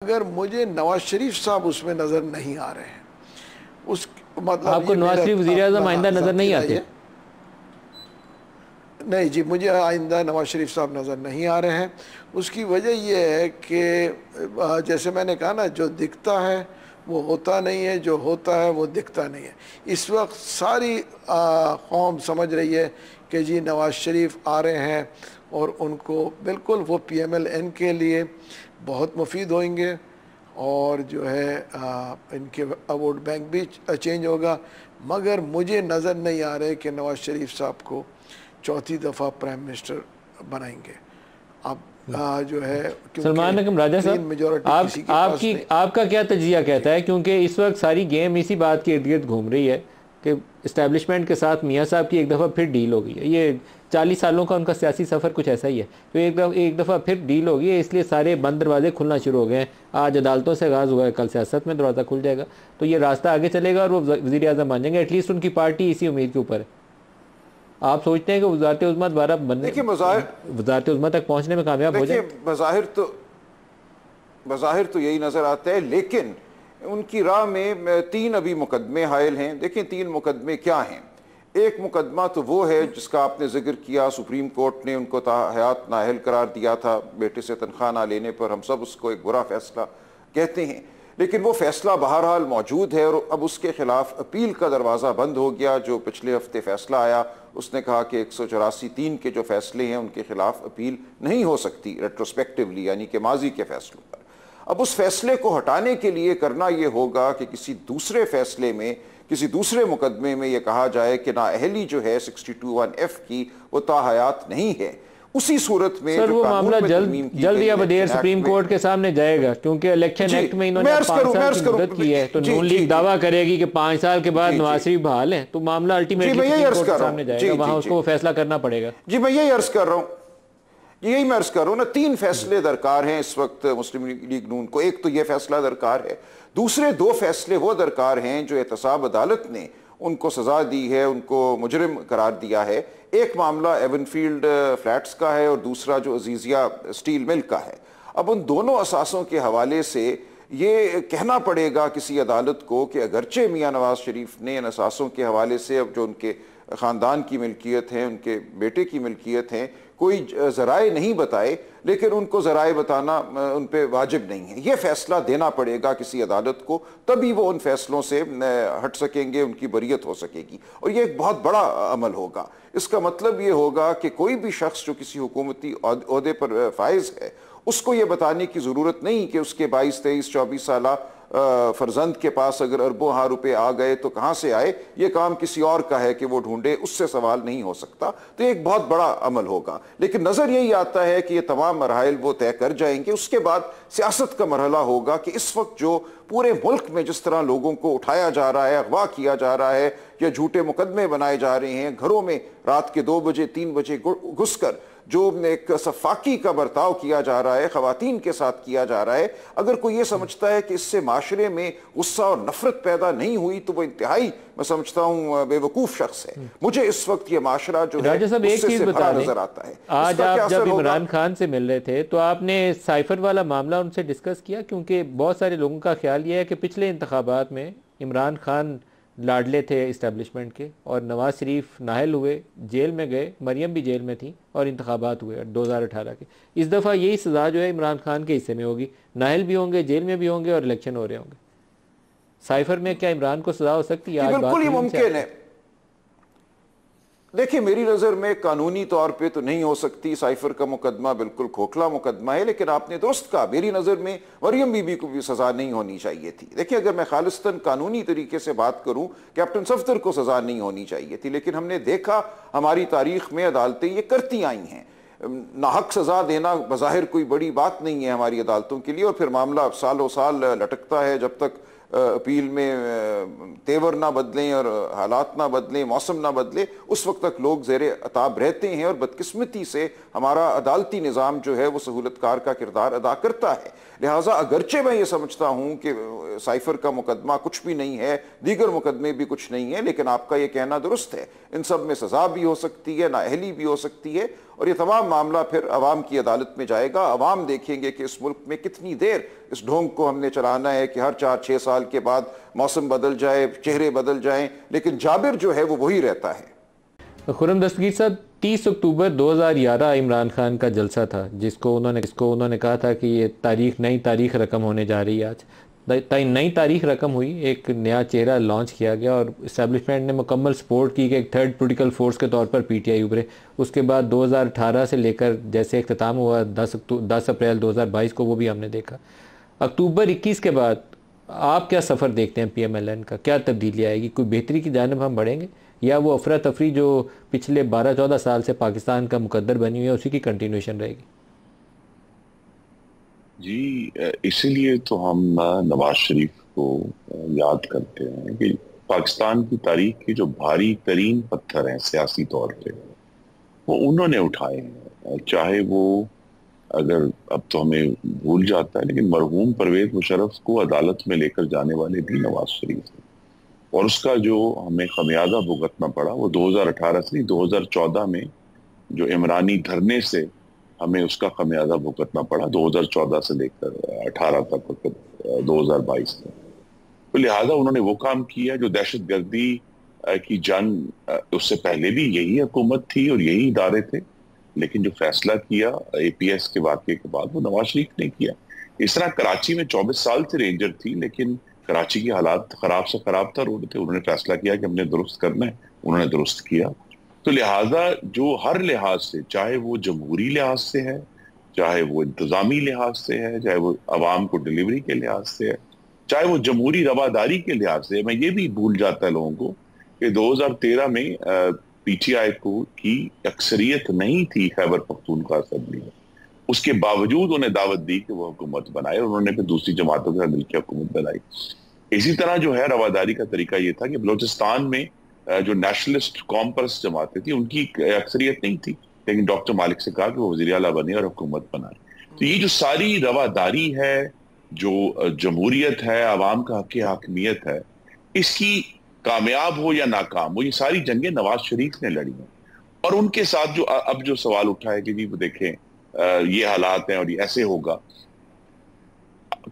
अगर मुझे नवाज शरीफ साहब उसमें नजर नहीं आ रहे हैं, उस मतलब आपको नवाज शरीफ वज़ीर-ए-आज़म आइंदा नजर नहीं आते? नहीं जी, मुझे आइंदा नवाज शरीफ साहब नज़र नहीं आ रहे हैं। उसकी वजह यह है कि जैसे मैंने कहा ना, जो दिखता है वो होता नहीं है, जो होता है वो दिखता नहीं है। इस वक्त सारी कौम समझ रही है कि जी नवाज शरीफ आ रहे हैं और उनको बिल्कुल वो PMLN के लिए बहुत मुफीद होंगे, और जो है इनके वोट बैंक भी चेंज होगा। मगर मुझे नज़र नहीं आ रहे कि नवाज शरीफ साहब को चौथी दफ़ा प्राइम मिनिस्टर बनाएंगे। अब जो है सलमान अकरम राजा साहब, आपका क्या तजिया कहता है? क्योंकि इस वक्त सारी गेम इसी बात के इर्द गिर्द घूम रही है कि इस्टेब्लिशमेंट के साथ मियाँ साहब की एक दफ़ा फिर डील हो गई है। ये 40 सालों का उनका सियासी सफ़र कुछ ऐसा ही है, तो एक दफ़ा फिर डील हो गई है, इसलिए सारे बंद दरवाजे खुलना शुरू हो गए हैं। आज अदालतों से आगाज़ हुआ है, कल सियासत में दरवाज़ा खुल जाएगा, तो ये रास्ता आगे चलेगा और वो वज़ीर आज़म बन जाएंगे। एटलीस्ट उनकी पार्टी इसी उम्मीद के ऊपर है। आप सोचते हैं कि वज़ारत उज़्मा दोबारा बनने, वज़ारत उज़्मा तक पहुँचने में कामयाब हो जाए? बज़ाहिर तो यही नज़र आता है, लेकिन उनकी राह में 3 अभी मुकदमे हायल हैं। देखें 3 मुकदमे क्या हैं। एक मुकदमा तो वो है जिसका आपने जिक्र किया, सुप्रीम कोर्ट ने उनको हयात नाअहल करार दिया था बेटे से तनख्वाह ना लेने पर। हम सब उसको एक बुरा फैसला कहते हैं, लेकिन वो फैसला बहरहाल मौजूद है और अब उसके खिलाफ अपील का दरवाज़ा बंद हो गया। जो पिछले हफ्ते फैसला आया उसने कहा कि 184(3) के जो फैसले हैं उनके खिलाफ अपील नहीं हो सकती रेट्रोस्पेक्टिवली, यानी कि माजी के फैसलों पर। अब उस फैसले को हटाने के लिए करना ये होगा कि किसी दूसरे फैसले में, किसी दूसरे मुकदमे में यह कहा जाए कि नाअहली जो है 62(1)(f) की वो ताहयात नहीं है। उसी सूरत में सर वो मामला जल्द या बदेर सुप्रीम कोर्ट के सामने जाएगा, क्योंकि इलेक्शन एक्ट में इन्होंने 5 साल की मुद्दत की है, तो नून लीग दावा करेगी कि 5 साल के बाद नवाज शरीफ बहाल है, तो मामला अल्टीमेटली सुप्रीम कोर्ट के सामने जाएगा, वहां उसको फैसला करना पड़ेगा। जी मैं यही अर्ज कर रहा हूँ, यही मैं अर्ज कर रहा हूँ ना। 3 फैसले दरकार हैं इस वक्त मुस्लिम लीग नून को। एक तो यह फैसला दरकार है, दूसरे 2 फैसले वो दरकार हैं जो एहतसाब अदालत ने उनको सजा दी है, उनको मुजरिम करार दिया है। एक मामला एवनफील्ड फ्लैट्स का है और दूसरा जो अजीजिया स्टील मिल का है। अब उन दोनों असासों के हवाले से ये कहना पड़ेगा किसी अदालत को कि अगरचे मियाँ नवाज शरीफ ने इन असासों के हवाले से अब जो उनके ख़ानदान की मिल्कियत है, उनके बेटे की मिल्कियत है, कोई ज़राए नहीं बताए, लेकिन उनको ज़राए बताना उन पर वाजिब नहीं है। ये फ़ैसला देना पड़ेगा किसी अदालत को, तभी वो उन फैसलों से हट सकेंगे, उनकी बरियत हो सकेगी। और ये एक बहुत बड़ा अमल होगा। इसका मतलब ये होगा कि कोई भी शख्स जो किसी हुकूमती ओहदे पर फाइज है, उसको ये बताने की ज़रूरत नहीं कि उसके 22, 23, 24 साला फर्जंद के पास अगर अरबों हाँ रुपए आ गए तो कहाँ से आए, ये काम किसी और का है कि वो ढूंढे, उससे सवाल नहीं हो सकता। तो एक बहुत बड़ा अमल होगा। लेकिन नज़र यही आता है कि ये तमाम मराहिल वो तय कर जाएंगे। उसके बाद सियासत का मरहला होगा कि इस वक्त जो पूरे मुल्क में जिस तरह लोगों को उठाया जा रहा है, अगवा किया जा रहा है, या झूठे मुकदमे बनाए जा रहे हैं, घरों में रात के 2 बजे 3 बजे घुसकर जो एक सफाकी का बर्ताव किया जा रहा है, खवातीन के साथ किया जा रहा है, अगर कोई ये समझता है कि इससे माशरे में गुस्सा और नफरत पैदा नहीं हुई तो वो इंतहाई, मैं समझता हूँ, बेवकूफ शख्स है। मुझे इस वक्त ये माशरा जो है उससे से भरा नजर आता है। आज आप जब इमरान खान से मिल रहे थे तो आपने साइफर वाला मामला उनसे डिस्कस किया? क्योंकि बहुत सारे लोगों का ख्याल यह है कि पिछले इंतखाबात में इमरान खान लाडले थे इस्टेब्लिशमेंट के, और नवाज शरीफ नाहल हुए, जेल में गए, मरियम भी जेल में थी, और इंतखाबात हुए 2018 के। इस दफ़ा यही सज़ा जो है इमरान खान के हिस्से में होगी, नाहल भी होंगे, जेल में भी होंगे, और इलेक्शन हो रहे होंगे। साइफर में क्या इमरान को सज़ा हो सकती है? बिल्कुल ही मुमकिन है। देखिए मेरी नज़र में कानूनी तौर पे तो नहीं हो सकती। साइफर का मुकदमा बिल्कुल खोखला मुकदमा है, लेकिन आपने दुरुस्त कहा, मेरी नज़र में मरियम बीबी को भी सज़ा नहीं होनी चाहिए थी। देखिए अगर मैं खालिस्तन कानूनी तरीके से बात करूं, कैप्टन सफदर को सज़ा नहीं होनी चाहिए थी, लेकिन हमने देखा हमारी तारीख में अदालतें ये करती आई हैं। नाहक सज़ा देना बज़ाहिर कोई बड़ी बात नहीं है हमारी अदालतों के लिए, और फिर मामला सालों साल लटकता है जब तक अपील में तेवर ना बदलें और हालात ना बदलें, मौसम ना बदले, उस वक्त तक लोग ज़ेरे अताब रहते हैं। और बदकिस्मती से हमारा अदालती निज़ाम जो है वो सहूलतकार का किरदार अदा करता है। लिहाजा अगरचे मैं ये समझता हूँ कि साइफर का मुकदमा कुछ भी नहीं है, दीगर मुकदमे भी कुछ नहीं है, लेकिन आपका ये कहना दुरुस्त है, इन सब में सज़ा भी हो सकती है, नाअहली भी हो सकती है, और ये तमाम मामला फिर अवाम की अदालत में जाएगा। अवाम देखेंगे कि इस मुल्क में कितनी देर इस ढोंग को हमने चलाना है कि हर 4-6 साल के बाद मौसम बदल जाए, चेहरे बदल जाएं, लेकिन जाबिर जो है वो वही रहता है। खुर्रम दस्तगीर साहब, 30 अक्टूबर 2011 इमरान खान का जलसा था जिसको उन्होंने कहा था कि ये नई तारीख रकम होने जा रही है। आज नई तारीख रकम हुई, एक नया चेहरा लॉन्च किया गया और इस्टेब्लिशमेंट ने मुकम्मल सपोर्ट की कि एक थर्ड पोलिटिकल फोर्स के तौर पर पीटीआई उभरे। उसके बाद 2018 से लेकर जैसे इख्तिताम हुआ 10 अप्रैल 2022 को, वो भी हमने देखा। अक्टूबर 21 के बाद आप क्या सफ़र देखते हैं PMLN का? क्या तब्दीली आएगी? कोई बेहतरी की जानिब हम बढ़ेंगे या वो अफरा तफरी जो पिछले 12-14 साल से पाकिस्तान का मुकद्दर बनी हुई है उसी की कंटिन्यूशन रहेगी? जी, इसीलिए तो हम नवाज शरीफ को याद करते हैं कि पाकिस्तान की तारीख के जो भारी तरीन पत्थर हैं सियासी तौर पे वो उन्होंने उठाए हैं। चाहे वो, अगर अब तो हमें भूल जाता है, लेकिन मरहूम परवेज मुशर्रफ को अदालत में लेकर जाने वाले भी नवाज शरीफ थे और उसका जो हमें खमियाजा भुगतना पड़ा वो 2018 से 2014 में जो इमरानी धरने से हमें उसका खमियाजा भुगतना पड़ा 2014 से लेकर 18 तक 2022 तक। तो लिहाजा उन्होंने वो काम किया जो दहशतगर्दी की जंग, उससे पहले भी यही हुकूमत थी और यही इदारे थे, लेकिन जो फैसला किया APS के वाक़े के बाद वो नवाज शरीफ ने किया। इस तरह कराची में 24 साल से रेंजर थी, लेकिन कराची के हालात खराब से खराब था रोड थे। उन्होंने फैसला किया कि हमने दुरुस्त करना है, उन्होंने दुरुस्त किया। तो लिहाजा जो हर लिहाज से, चाहे वो जमहूरी लिहाज से है, चाहे वो इंतजामी लिहाज से है, चाहे वो अवाम को डिलीवरी के लिहाज से है, चाहे वो जमहूरी रवादारी के लिहाज से है। मैं ये भी भूल जाता है लोगों को कि 2013 में PTI की अक्सरियत नहीं थी खैबर पख्तूनख्वा असेंबली में, उसके बावजूद उन्हें दावत दी कि वो हुकूमत बनाए। उन्होंने फिर दूसरी जमातों के साथ मिलकर हुकूमत बनाई। इसी तरह जो है रवादारी का तरीका ये था कि बलोचिस्तान में जो नेशनलिस्ट कॉमपर्स जमातें थी उनकी अक्सरियत नहीं थी, लेकिन डॉक्टर मालिक से कहा कि वो वज़ीर आला बने और हुकूमत बनाए। तो ये जो सारी रवादारी है, जो जमहूरियत है, आवाम का हक हाकमियत है, इसकी कामयाब हो या नाकाम हो, ये सारी जंगें नवाज शरीफ ने लड़ी हैं। और उनके साथ जो अब जो सवाल उठा है कि जी वो देखें ये हालात हैं और ये ऐसे होगा,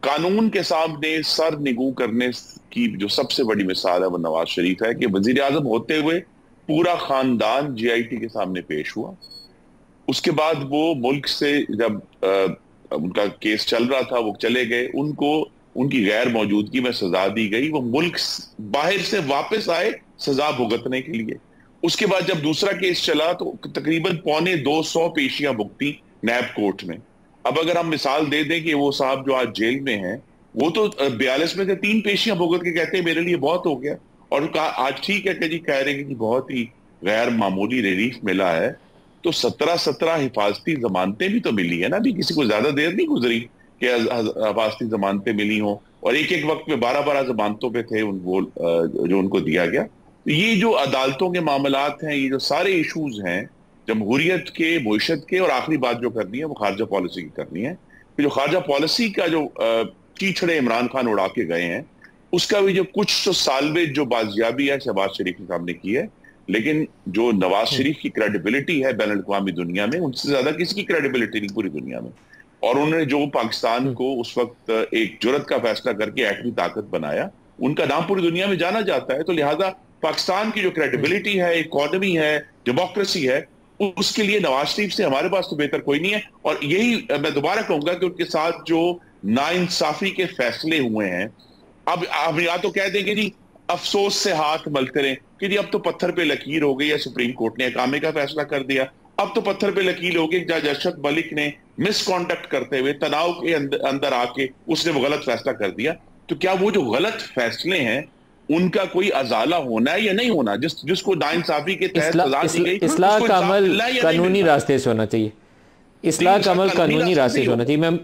कानून के सामने सर निगू करने की जो सबसे बड़ी मिसाल है वो नवाज शरीफ है कि वजीर आजम होते हुए पूरा खानदान GIT के सामने पेश हुआ। उसके बाद वो मुल्क से जब उनका केस चल रहा था वो चले गए, उनको उनकी गैर मौजूदगी में सजा दी गई। वो मुल्क बाहर से वापस आए सजा भुगतने के लिए। उसके बाद जब दूसरा केस चला तो तकरीबन 250 पेशियां भुगती नैब कोर्ट में। अब अगर हम मिसाल दे दें कि वो साहब जो आज जेल में हैं, वो तो 42 में से 3 पेशियां भुगत के कहते हैं मेरे लिए बहुत हो गया, और कहा आज ठीक है कि जी कह रहे हैं कि बहुत ही गैर मामूली रिलीफ मिला है। तो 17 हिफाजती जमानतें भी तो मिली है ना, अभी किसी को ज्यादा देर नहीं गुजरी कि हिफाजती जमानतें मिली हों, और एक वक्त में 12 जमानतों पे थे वो जो उनको दिया गया। तो ये जो अदालतों के मामलात हैं, ये जो सारे इशूज हैं जमहूरियत के, मुईशत के, और आखिरी बात जो करनी है वो खारजा पॉलिसी की करनी है। कि जो खारजा पॉलिसी का जो कीचड़े इमरान खान उड़ा के गए हैं, उसका भी जो कुछ तो सालवेज जो बाजियाबी है शहबाज शरीफ के सामने की है, लेकिन जो नवाज शरीफ की क्रेडिबिलिटी है बैन अल-अक़वामी दुनिया में, उनसे ज्यादा किसी की क्रेडिबिलिटी नहीं पूरी दुनिया में। और उन्होंने जो पाकिस्तान को उस वक्त एक जुर्रत का फैसला करके एटमी ताकत बनाया, उनका नाम पूरी दुनिया में जाना जाता है। तो लिहाजा पाकिस्तान की जो क्रेडिबिलिटी है, इकोनॉमी है, डेमोक्रेसी है, उसके लिए नवाज शरीफ से हमारे पास तो बेहतर कोई नहीं है। और यही मैं दोबारा कहूंगा कि उनके साथ जो नाइंसाफी के फैसले हुए हैं, अब आप या तो कह देंगे जी अफसोस से हाथ मलते रहे कि जी अब तो पत्थर पे लकीर हो गई है, सुप्रीम कोर्ट ने इकामे का फैसला कर दिया, अब तो पत्थर पे लकीर हो गई, जज अरशद मलिक ने मिसकॉन्डक्ट करते हुए तनाव के अंदर आके उसने वो गलत फैसला कर दिया। तो क्या वो जो गलत फैसले हैं उनका कोई अजाला होना है या नहीं होना, जिसको नाइंसाफी के तहत सजा दी गई, इस्लाह का अमल कानूनी रास्ते से होना चाहिए। इस्लाह का अमल कानूनी रास्ते से होना चाहिए। मैं